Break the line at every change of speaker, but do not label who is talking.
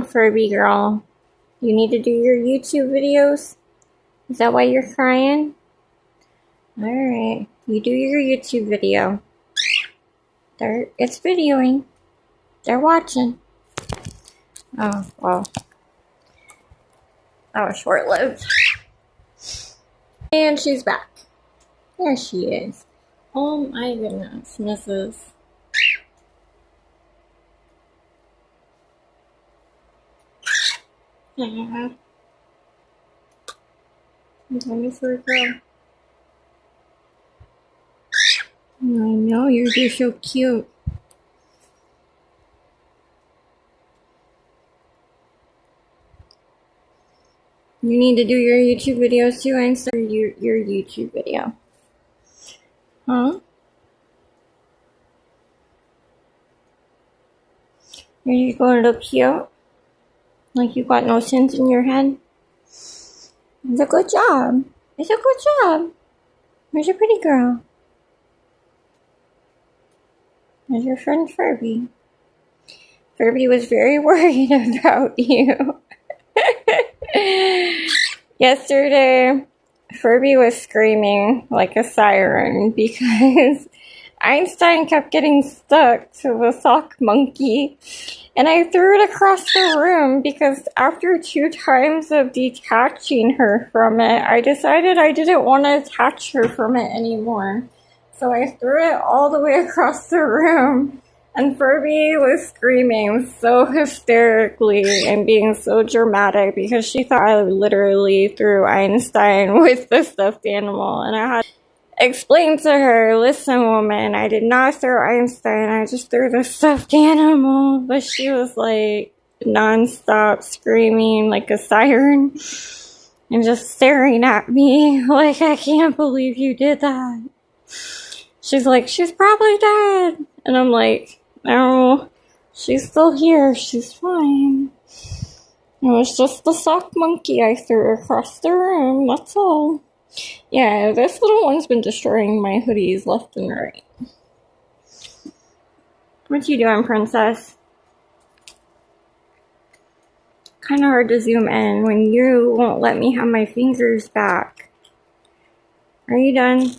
Furby girl? You need to do your YouTube videos? Is that why you're crying? Alright, you do your YouTube video. It's videoing. They're watching. Oh, well. That was short-lived. And she's back. There she is. Oh my goodness, Mrs. Yeah. Dinosaur girl. I know, you're just so cute. You need to do your YouTube videos too, Einstein. Your YouTube video. Huh? Are you going to look cute? Like you got no sins in your head? It's a good job. It's a good job. Where's your pretty girl? Where's your friend Furby? Furby was very worried about you. Yesterday, Furby was screaming like a siren because Einstein kept getting stuck to the sock monkey, and I threw it across the room because after 2 times of detaching her from it, I decided I didn't want to attach her from it anymore. So I threw it all the way across the room, and Furby was screaming so hysterically and being so dramatic because she thought I literally threw Einstein with the stuffed animal, and I had to explain to her, listen woman, I did not throw Einstein, I just threw the stuffed animal. But she was like non-stop screaming like a siren and just staring at me like, I can't believe you did that. She's like, she's probably dead. And I'm like, no, she's still here. She's fine. It was just the sock monkey I threw across the room. That's all. Yeah, this little one's been destroying my hoodies left and right. What you doing, princess? Kind of hard to zoom in when you won't let me have my fingers back. Are you done?